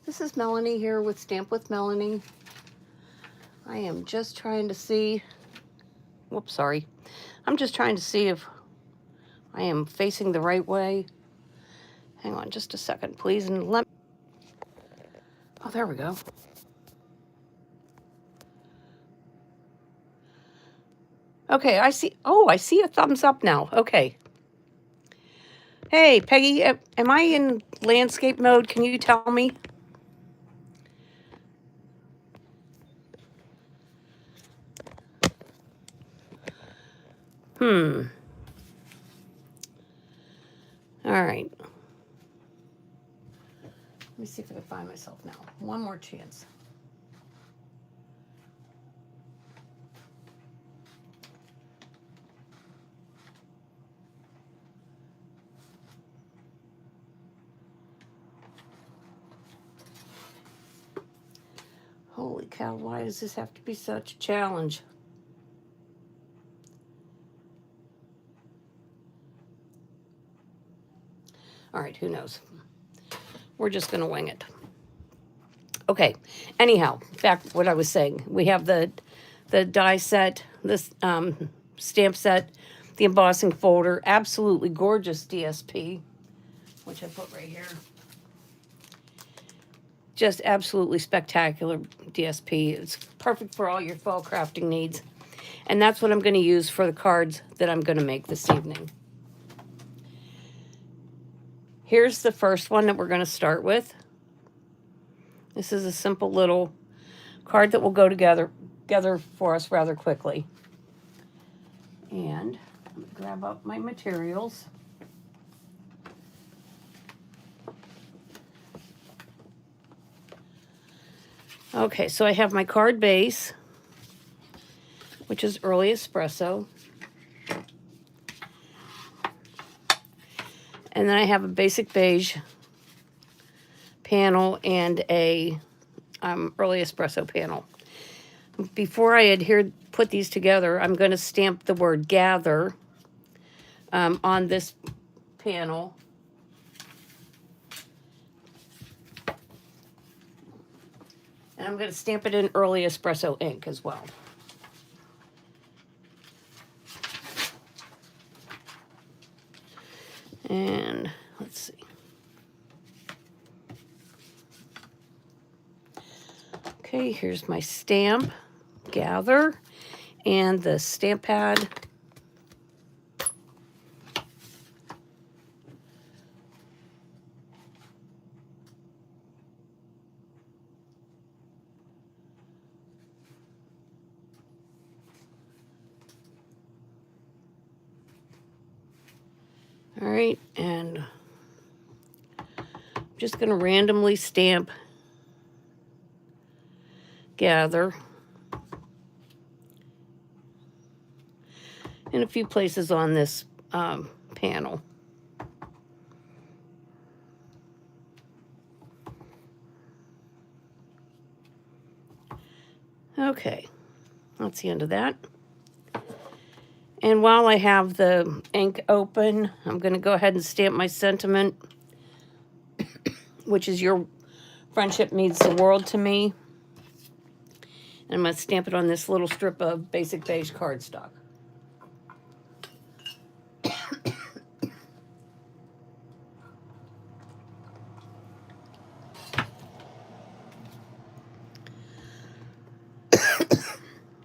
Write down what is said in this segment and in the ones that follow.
This is Melanie here with Stamp with Melanie. I am just trying to see, whoops, sorry. I'm just trying to see if I am facing the right way. Hang on just a second, please, and let me, oh, there we go. Okay, I see a thumbs up now. Okay. Hey, Peggy, am I in landscape mode? Can you tell me? All right. Let me see if I can find myself now. One more chance. Holy cow, why does this have to be such a challenge? All right, who knows? We're just going to wing it. Okay, anyhow, back what I was saying. We have the die set, this stamp set, the embossing folder, absolutely gorgeous DSP, which I put right here. Just absolutely spectacular DSP. It's perfect for all your fall crafting needs. And that's what I'm going to use for the cards that I'm going to make this evening. Here's the first one that we're going to start with. This is a simple little card that will go together for us rather quickly. And I'm going to grab up my materials. Okay, so I have my card base, which is Early Espresso. And then I have a basic beige panel and a Early Espresso panel. Before I put these together, I'm going to stamp the word gather on this panel. And I'm going to stamp it in Early Espresso ink as well. And let's see. Okay, here's my stamp, gather, and the stamp pad. All right, and I'm just going to randomly stamp gather in a few places on this panel. Okay, that's the end of that. And while I have the ink open, I'm going to go ahead and stamp my sentiment, which is your friendship means the world to me. And I'm going to stamp it on this little strip of basic beige cardstock.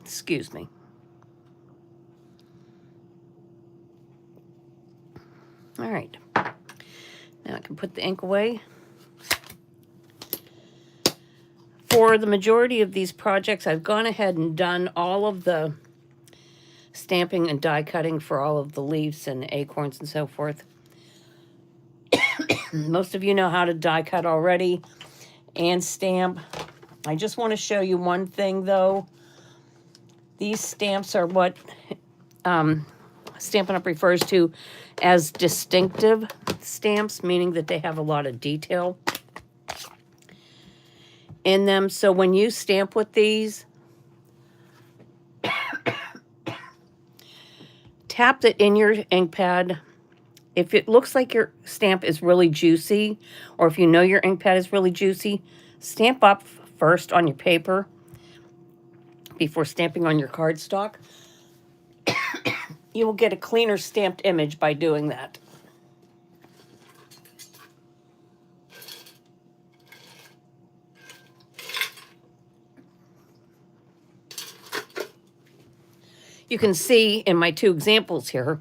Excuse me. All right. Now I can put the ink away. For the majority of these projects, I've gone ahead and done all of the stamping and die cutting for all of the leaves and acorns and so forth. Most of you know how to die cut already and stamp. I just want to show you one thing, though. These stamps are what Stampin' Up! Refers to as distinctive stamps, meaning that they have a lot of detail in them. So when you stamp with these, tap it in your ink pad. If it looks like your stamp is really juicy, or if you know your ink pad is really juicy, Stamp up first on your paper before stamping on your cardstock. You will get a cleaner stamped image by doing that. You can see in my two examples here,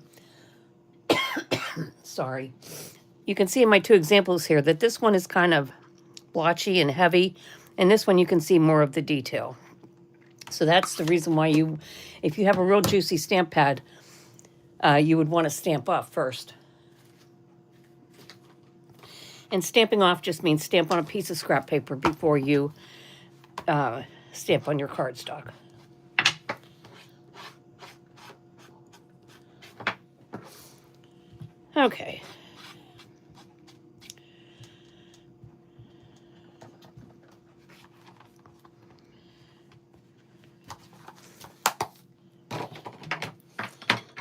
sorry, you can see in my two examples here that this one is kind of blotchy and heavy, and this one you can see more of the detail. So that's the reason why you, if you have a real juicy stamp pad, you would want to stamp off first. And stamping off just means stamp on a piece of scrap paper before you stamp on your cardstock. Okay.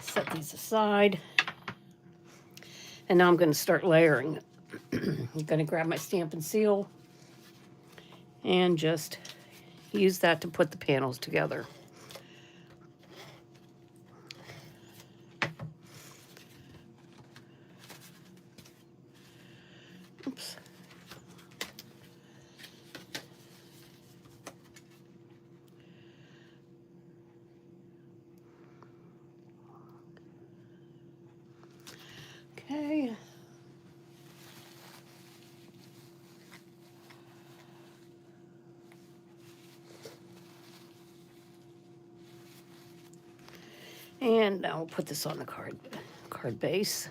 Set these aside. And now I'm going to start layering. I'm going to grab my stamp and seal and just use that to put the panels together. Oops. Okay. And now we'll put this on the card base.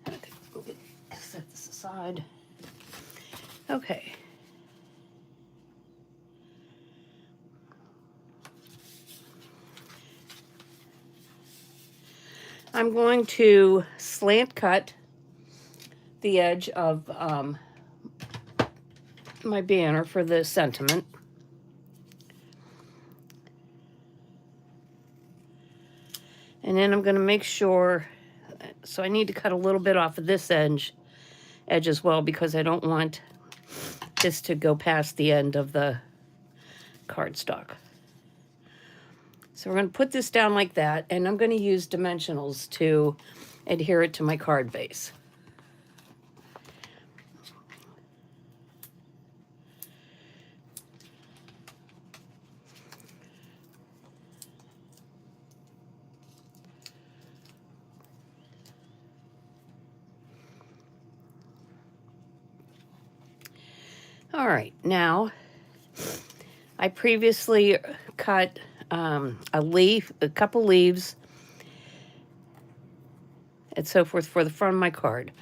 Okay, we'll set this aside. Okay. I'm going to slant cut the edge of my banner for the sentiment. And then I'm going to make sure, so I need to cut a little bit off of this edge as well, because I don't want this to go past the end of the cardstock. So we're going to put this down like that, and I'm going to use dimensionals to adhere it to my card base. All right, now I previously cut a couple leaves, and so forth for the front of my card.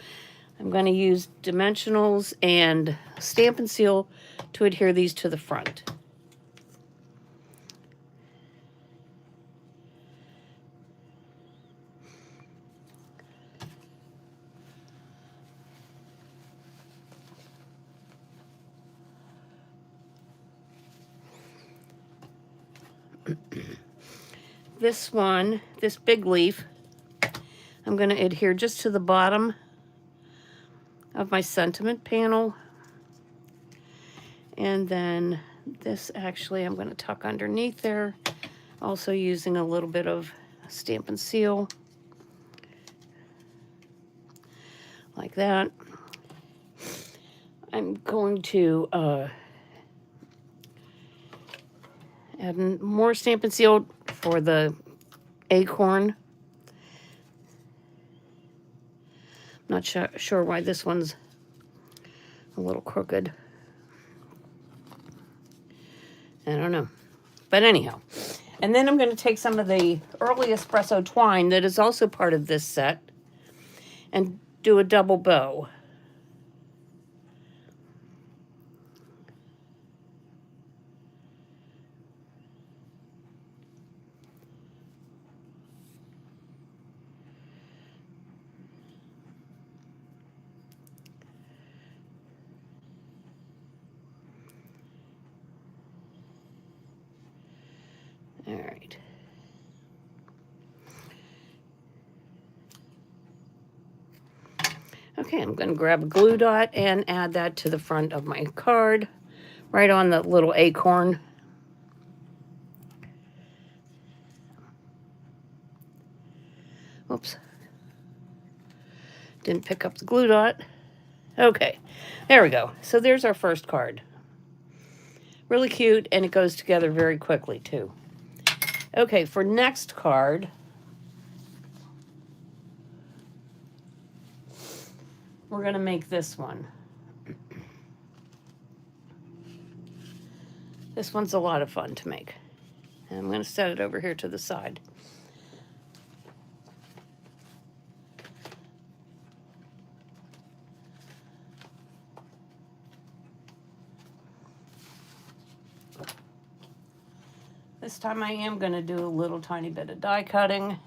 I'm going to use dimensionals and stamp and seal to adhere these to the front. This one, this big leaf, I'm going to adhere just to the bottom of my sentiment panel. And then this actually I'm going to tuck underneath there, also using a little bit of stamp and seal, like that. I'm going to add more stamp and seal for the acorn. Not sure why this one's a little crooked. I don't know. But anyhow. And then I'm going to take some of the early espresso twine that is also part of this set and do a double bow. All right. Okay, I'm going to grab a glue dot and add that to the front of my card, right on the little acorn. Oops. Didn't pick up the glue dot. Okay, there we go. So there's our first card. Really cute, and it goes together very quickly, too. Okay, for next card, we're going to make this one. This one's a lot of fun to make. And I'm going to set it over here to the side. This time I am going to do a little tiny bit of die cutting.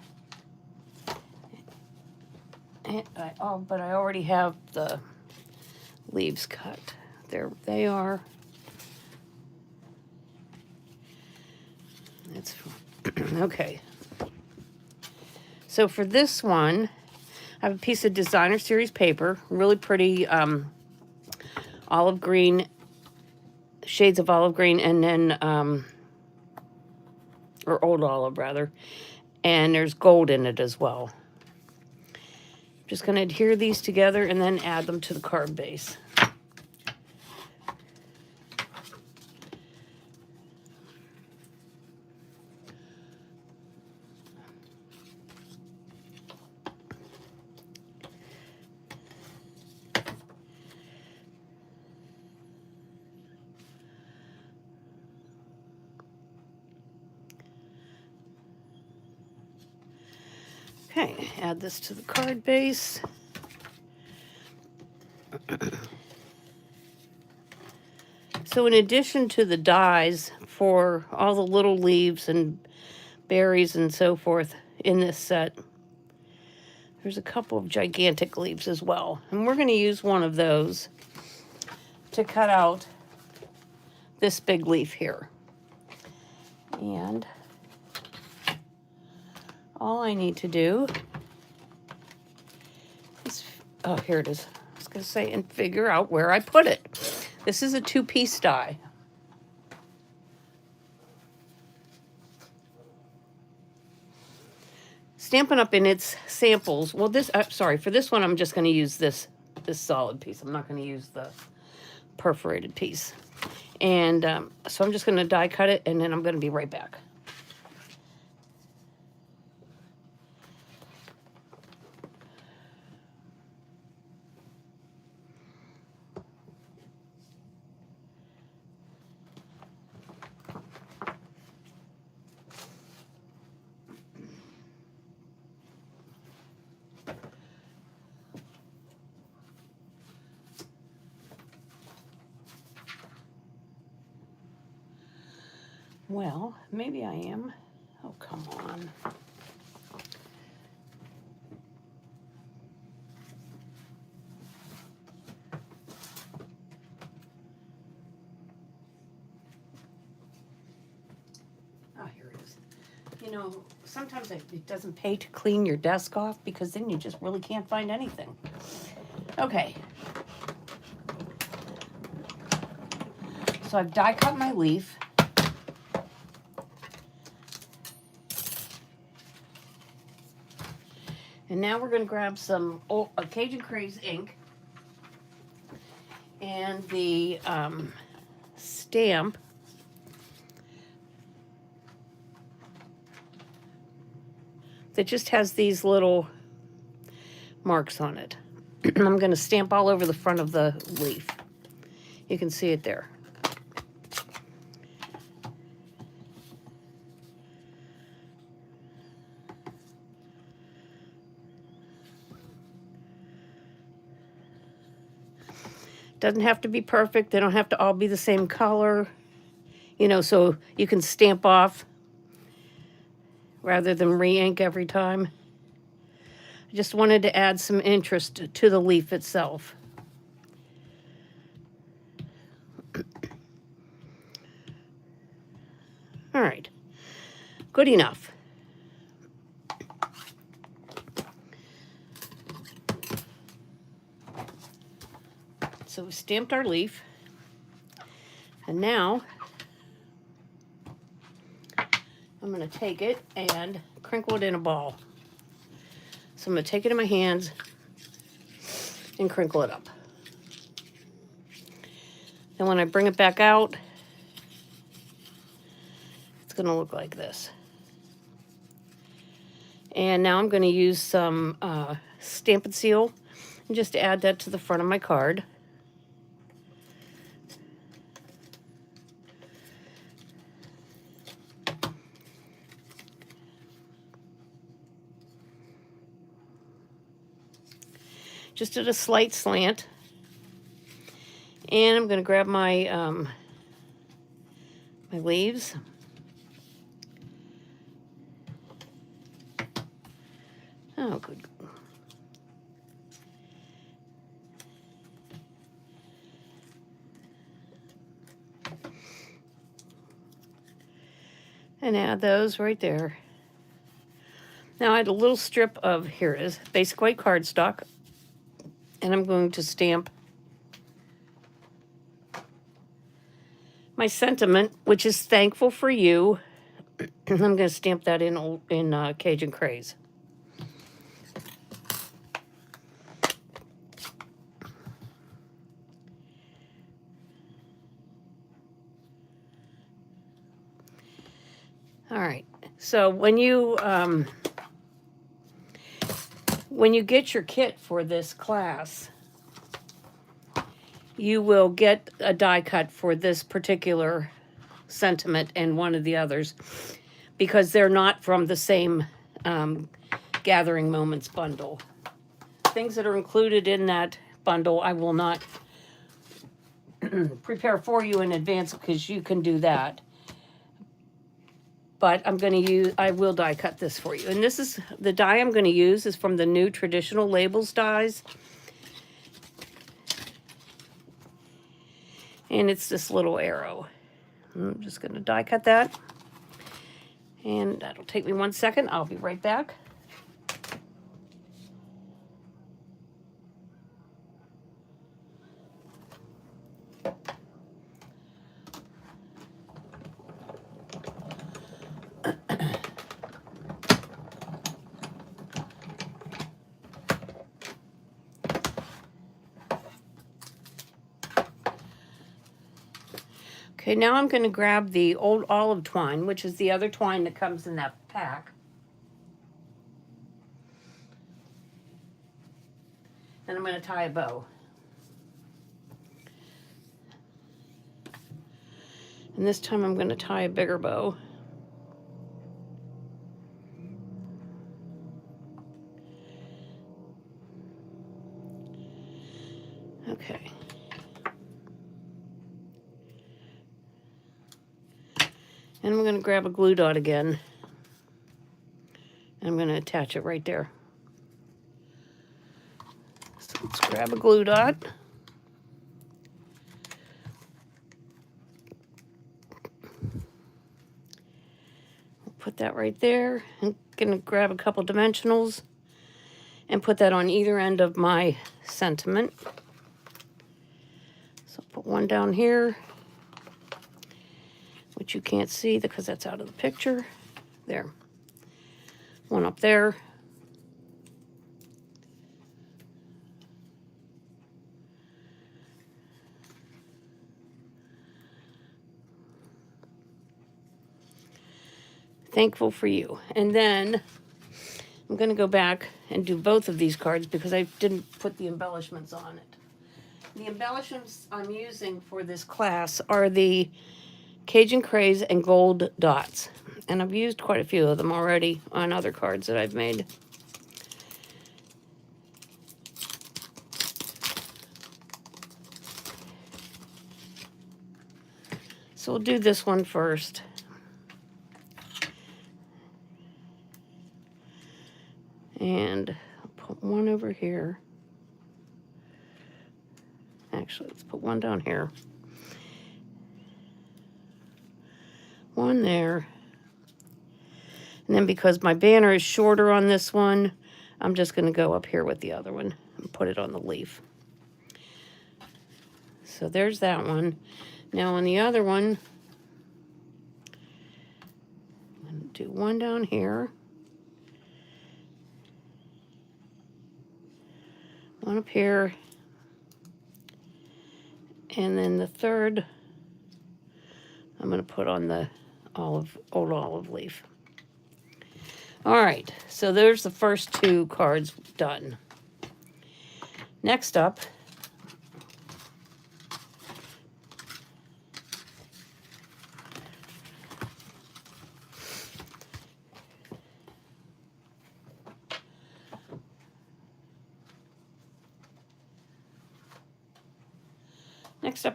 But I already have the leaves cut. There they are. That's okay. So for this one, I have a piece of Designer Series paper, really pretty olive green, shades of olive green, and then or old olive rather, and there's gold in it as well. Just going to adhere these together and then add them to the card base. Okay, add this to the card base. So in addition to the dies for all the little leaves and berries and so forth in this set, there's a couple of gigantic leaves as well. And we're going to use one of those to cut out this big leaf here. And all I need to do is, oh, here it is. I was going to say, and figure out where I put it. This is a 2-piece die. Stampin' Up! In its samples, well, this, sorry, for this one, I'm just going to use this solid piece. I'm not going to use the perforated piece. And so I'm just going to die cut it, and then I'm going to be right back. Well, maybe I am. Oh, come on. Oh, here it is. You know, sometimes it doesn't pay to clean your desk off because then you just really can't find anything. Okay. So I've die cut my leaf. And now we're going to grab some Cajun Craze ink and the stamp that just has these little marks on it. I'm going to stamp all over the front of the leaf. You can see it there. Doesn't have to be perfect. They don't have to all be the same color, you know, so you can stamp off rather than re-ink every time. I just wanted to add some interest to the leaf itself. All right, good enough. so we stamped our leaf. And now I'm going to take it and crinkle it in a ball. So I'm going to take it in my hands and crinkle it up. And when I bring it back out, it's going to look like this. And now I'm going to use some Stampin' Seal and just add that to the front of my card. Just at a slight slant. And I'm going to grab my my leaves. Oh, good. And add those right there. Now I had a little strip of, here it is, basic white cardstock. And I'm going to stamp my sentiment, which is thankful for you. I'm going to stamp that in Cajun Craze. All right. So when you get your kit for this class, you will get a die cut for this particular sentiment and one of the others, because they're not from the same Gathering Moments bundle. Things that are included in that bundle, I will not prepare for you in advance, because you can do that. But I will die cut this for you. And this is, the die I'm going to use is from the new Traditional Labels dies. And it's this little arrow. I'm just going to die cut that. And that'll take me 1 second. I'll be right back. Okay, now I'm going to grab the old olive twine, which is the other twine that comes in that pack. And I'm going to tie a bow. And this time I'm going to tie a bigger bow. Okay. And I'm going to grab a glue dot again. And I'm going to attach it right there. So let's grab a glue dot. Put that right there. I'm going to grab a couple dimensionals and put that on either end of my sentiment. So put one down here, which you can't see because that's out of the picture. There. One up there. Thankful for you. And then I'm going to go back and do both of these cards because I didn't put the embellishments on it. The embellishments I'm using for this class are the Cajun Craze and gold dots. And I've used quite a few of them already on other cards that I've made. So we'll do this one first. And I'll put one over here. Actually, let's put one down here. One there. And then because my banner is shorter on this one, I'm just going to go up here with the other one and put it on the leaf. So there's that one. Now on the other one, I'm going to do one down here. One up here. And then the third, I'm going to put on the old olive leaf. All right, so there's the first two cards done. Next up,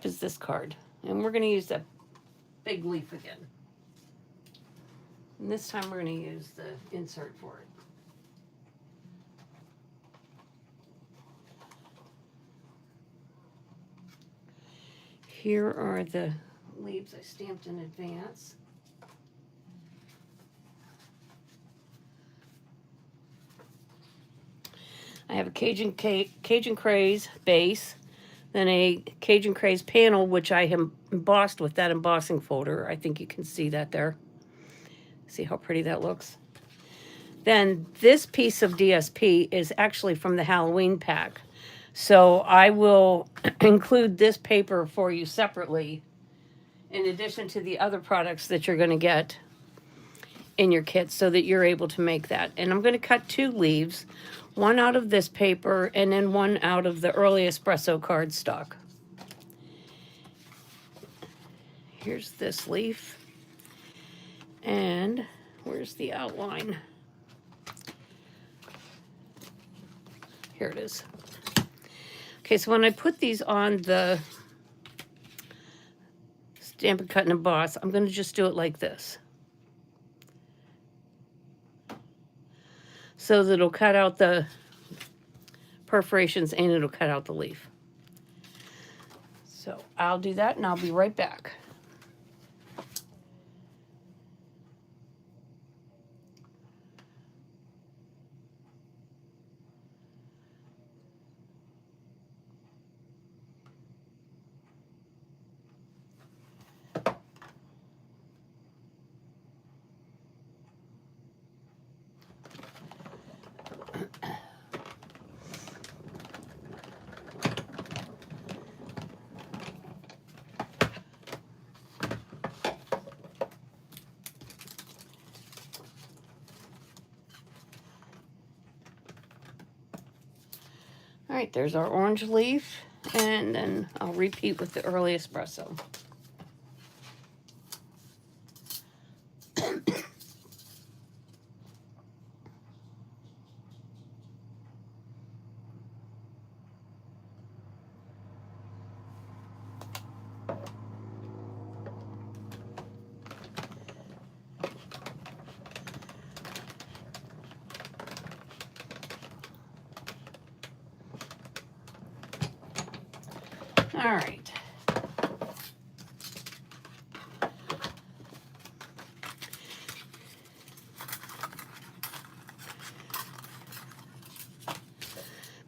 is this card. And we're going to use that big leaf again. And this time we're going to use the insert for it. Here are the leaves I stamped in advance. I have a Cajun Craze base, then a Cajun Craze panel, which I have embossed with that embossing folder. I think you can see that there. See how pretty that looks? Then this piece of DSP is actually from the Halloween pack. So I will include this paper for you separately, in addition to the other products that you're going to get in your kit, so that you're able to make that. And I'm going to cut two leaves, one out of this paper and then one out of the early espresso cardstock. Here's this leaf. And where's the outline? Here it is. Okay, so when I put these on the Stamp and Cut and Emboss, I'm going to just do it like this. So that it'll cut out the perforations and it'll cut out the leaf. So I'll do that and I'll be right back. All right, there's our orange leaf, and then I'll repeat with the early espresso. All right.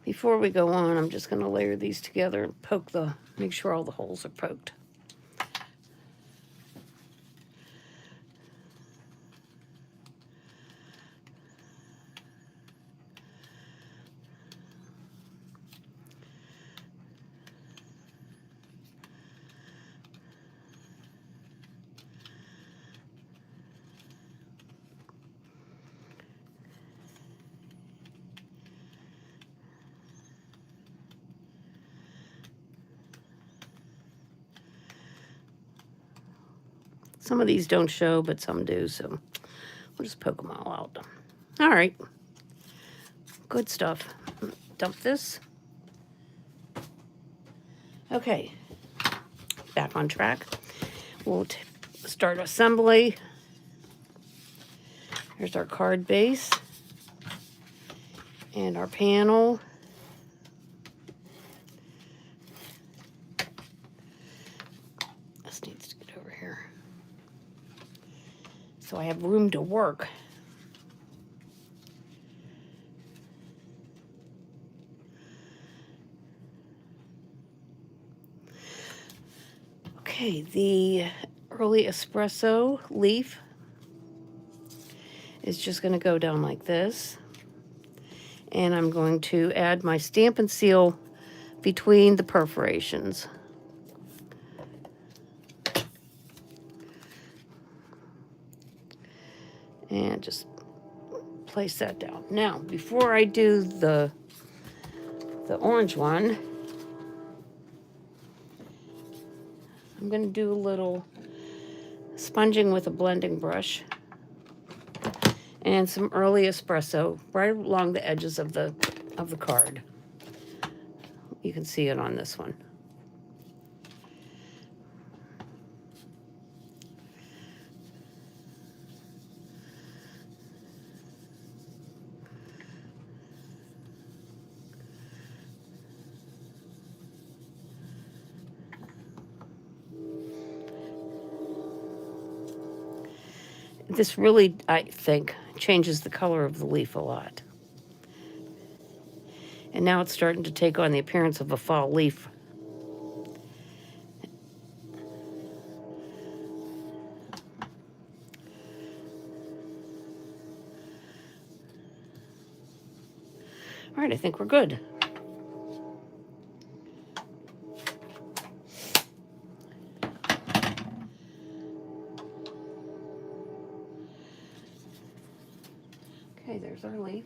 Before we go on, I'm just going to layer these together and make sure all the holes are poked. Some of these don't show, but some do, so we'll just poke them all out. All right. Good stuff. Dump this. Okay. Back on track. We'll start assembly. Here's our card base and our panel. This needs to get over here so I have room to work. Okay, the early espresso leaf is just going to go down like this. And I'm going to add my stamp and seal between the perforations. And just place that down. Now, before I do the orange one, I'm going to do a little sponging with a blending brush and some early espresso right along the edges of the card. You can see it on this one. This really, I think, changes the color of the leaf a lot. And now it's starting to take on the appearance of a fall leaf. All right, I think we're good. Okay, there's our leaf.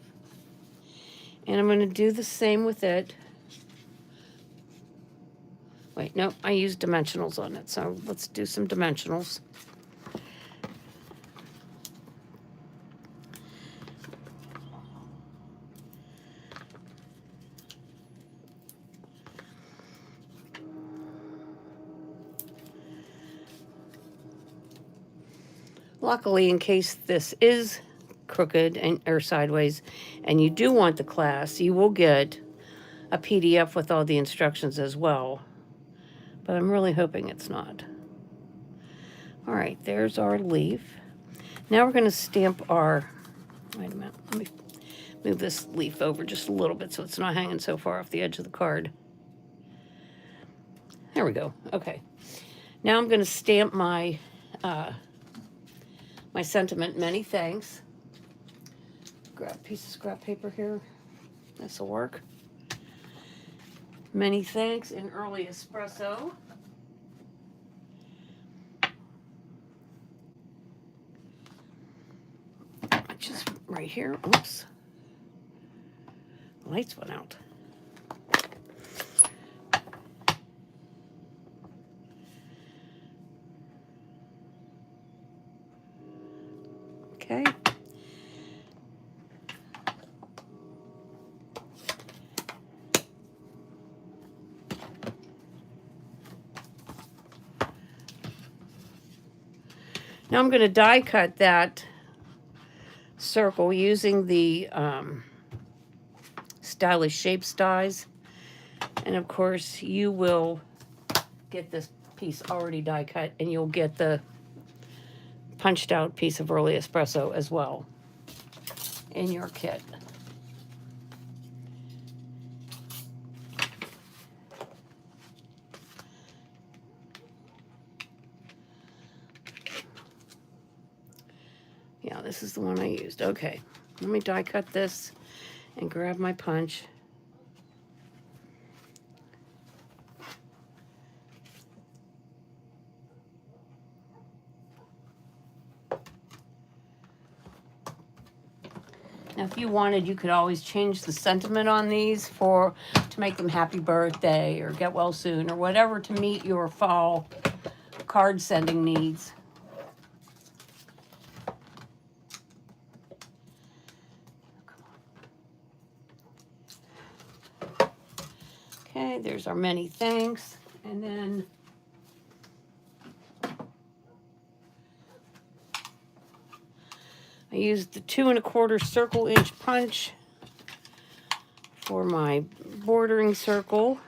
And I'm going to do the same with it. Wait, no, I used dimensionals on it, so let's do some dimensionals. Luckily, in case this is crooked and or sideways and you do want the class, you will get a PDF with all the instructions as well. But I'm really hoping it's not. All right, there's our leaf. Now we're going to stamp our, wait a minute, let me move this leaf over just a little bit so it's not hanging so far off the edge of the card. There we go. Okay. Now I'm going to stamp my my sentiment, many thanks. Grab a piece of scrap paper here. This will work. Many thanks in early espresso. Which is right here. Oops. The lights went out. Okay. Now I'm going to die cut that circle using the Stylish Shapes dies. And of course, you will get this piece already die cut and you'll get the punched out piece of early espresso as well in your kit. Yeah, this is the one I used. Okay, let me die cut this and grab my punch. Now, if you wanted, you could always change the sentiment on these to make them happy birthday or get well soon or whatever to meet your fall card sending needs. Okay, there's our many thanks. And then I used the 2 1/4 circle inch punch for my bordering circle.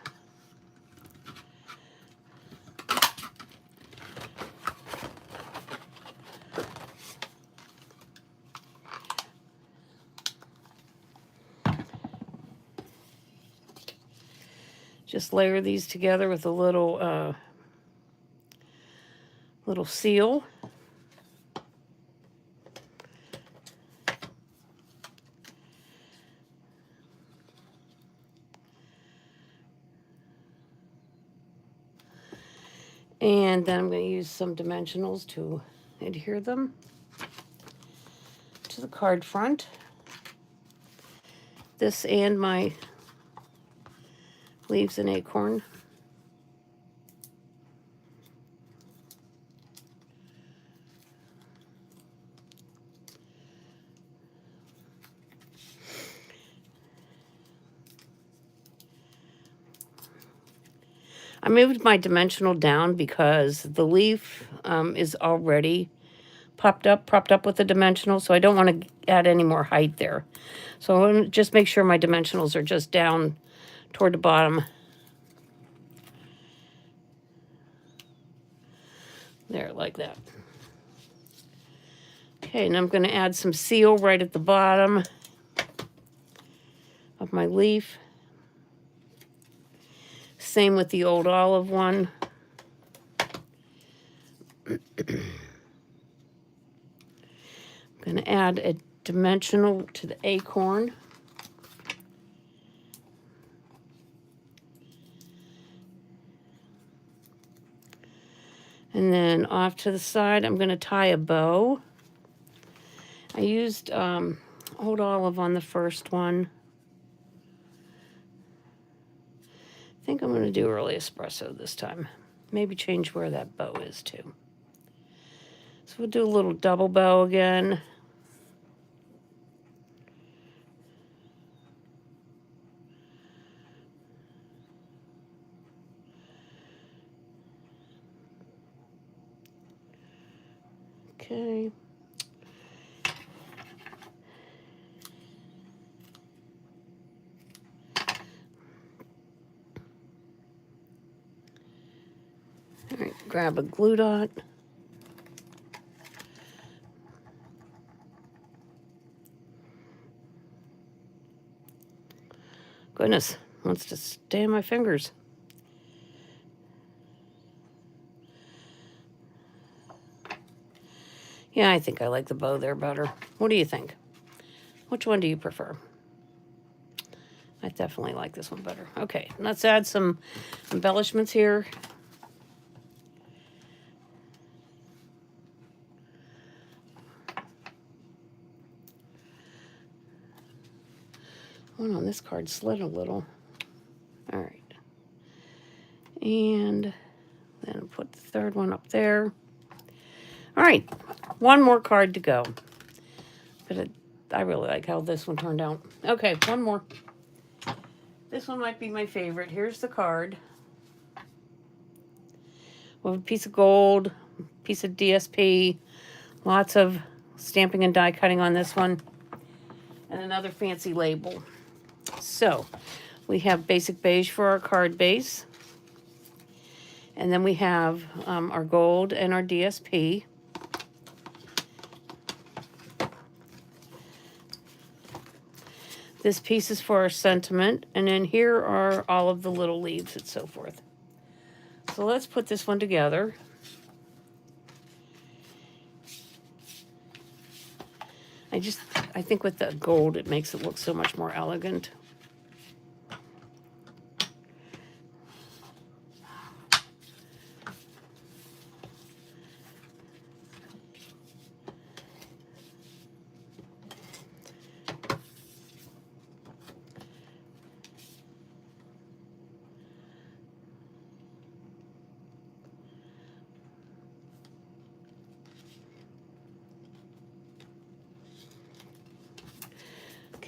Just layer these together with a little little seal. And then I'm going to use some dimensionals to adhere them to the card front. This and my leaves and acorn. I moved my dimensional down because the leaf is already propped up with the dimensional, so I don't want to add any more height there. So I want to just make sure my dimensionals are just down toward the bottom. There, like that. Okay, and I'm going to add some seal right at the bottom of my leaf. Same with the old olive one. I'm going to add a dimensional to the acorn. And then off to the side, I'm going to tie a bow. I used old olive on the first one. I think I'm going to do early espresso this time. Maybe change where that bow is too. So we'll do a little double bow again. Okay. All right, grab a glue dot. Goodness, wants to stay in my fingers. Yeah, I think I like the bow there better. What do you think? Which one do you prefer? I definitely like this one better. Okay, let's add some embellishments here. One on this card slid a little. All right. And then I'll put the third one up there. All right, one more card to go. But I really like how this one turned out. Okay, one more. This one might be my favorite. Here's the card. With a piece of gold, piece of DSP, lots of stamping and die cutting on this one, and another fancy label. So we have basic beige for our card base. And then we have our gold and our DSP. This piece is for our sentiment, and then here are all of the little leaves and so forth. So let's put this one together. I think with the gold, it makes it look so much more elegant.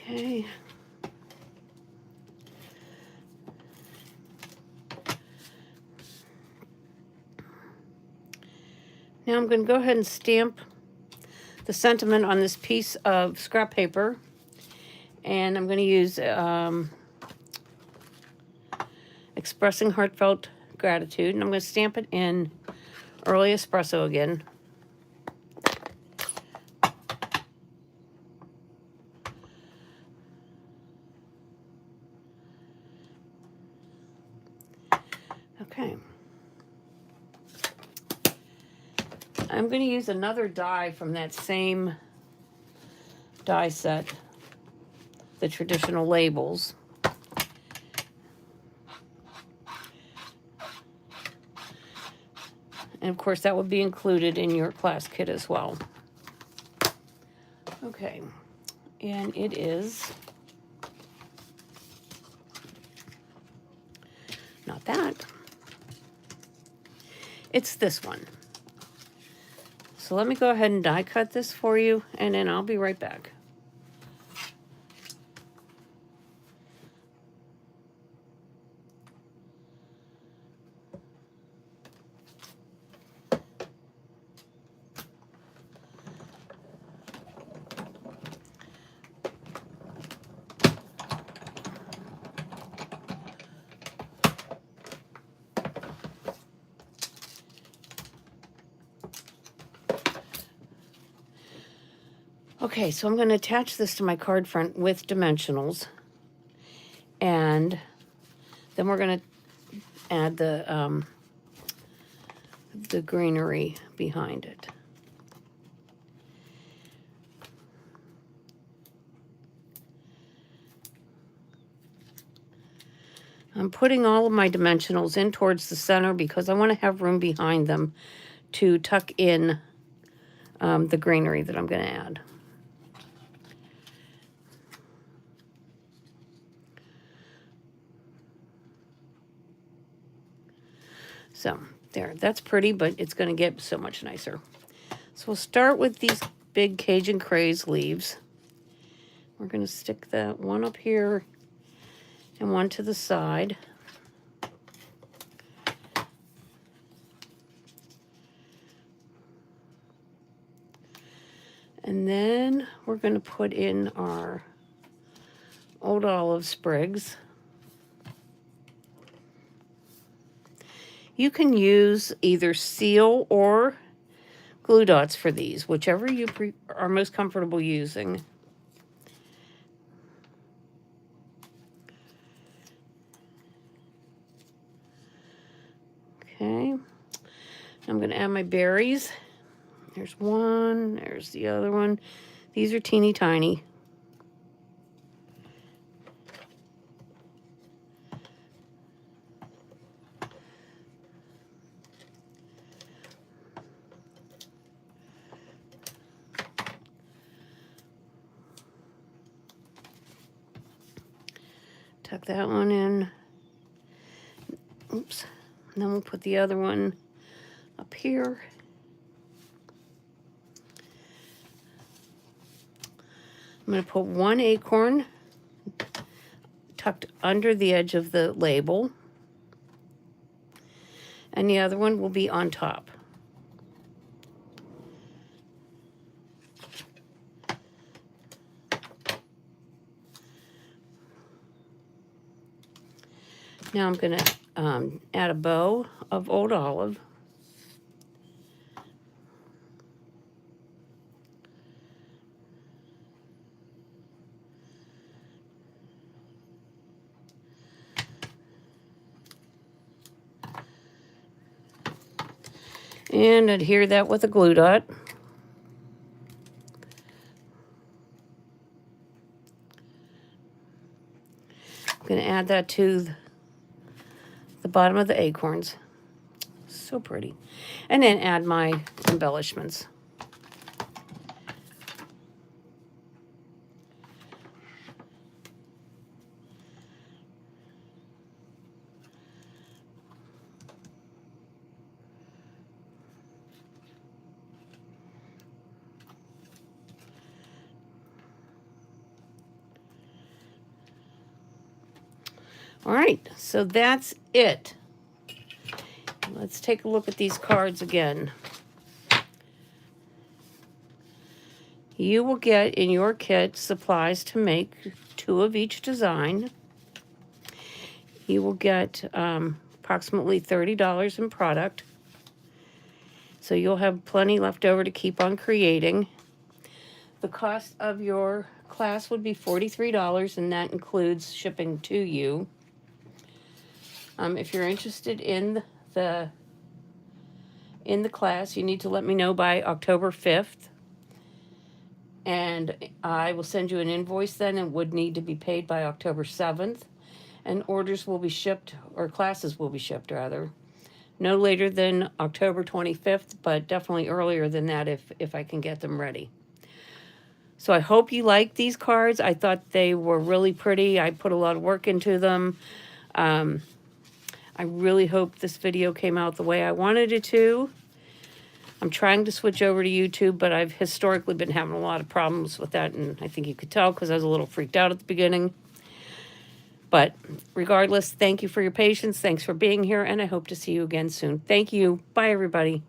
Okay. Now I'm going to go ahead and stamp the sentiment on this piece of scrap paper. And I'm going to use Expressing Heartfelt Gratitude. And I'm going to stamp it in Early Espresso again. Okay. I'm going to use another die from that same die set, the traditional labels. And of course that would be included in your class kit as well. Okay, and it is not that. It's this one. So let me go ahead and die cut this for you, and then I'll be right back. Okay, so I'm going to attach this to my card front with dimensionals, and then we're going to add the greenery behind it. I'm putting all of my dimensionals in towards the center because I want to have room behind them to tuck in the greenery that I'm going to add. So there, that's pretty, but it's going to get so much nicer. So we'll start with these big Cajun Craze leaves. We're going to stick that one up here and one to the side. And then we're going to put in our old olive sprigs. You can use either seal or glue dots for these, whichever you are most comfortable using. Okay, I'm going to add my berries. There's one, there's the other one. These are teeny tiny. Tuck that one in. Oops. And then we'll put the other one up here. I'm going to put one acorn tucked under the edge of the label, and the other one will be on top. Now I'm going to add a bow of old olive. And adhere that with a glue dot. I'm going to add that to the bottom of the acorns. So pretty. And then add my embellishments. All right, so that's it. Let's take a look at these cards again. You will get in your kit supplies to make 2 of each design. You will get approximately $30 in product. So you'll have plenty left over to keep on creating. The cost of your class would be $43, and that includes shipping to you. If you're interested in the in the class, you need to let me know by October 5th. And I will send you an invoice then, and would need to be paid by October 7th. And orders will be shipped, or classes will be shipped rather, no later than October 25th, but definitely earlier than that if I can get them ready. So I hope you like these cards. I thought they were really pretty. I put a lot of work into them. I really hope this video came out the way I wanted it to. I'm trying to switch over to YouTube, but I've historically been having a lot of problems with that, and I think you could tell because I was a little freaked out at the beginning. But regardless, thank you for your patience. Thanks for being here, and I hope to see you again soon. Thank you. Bye, everybody.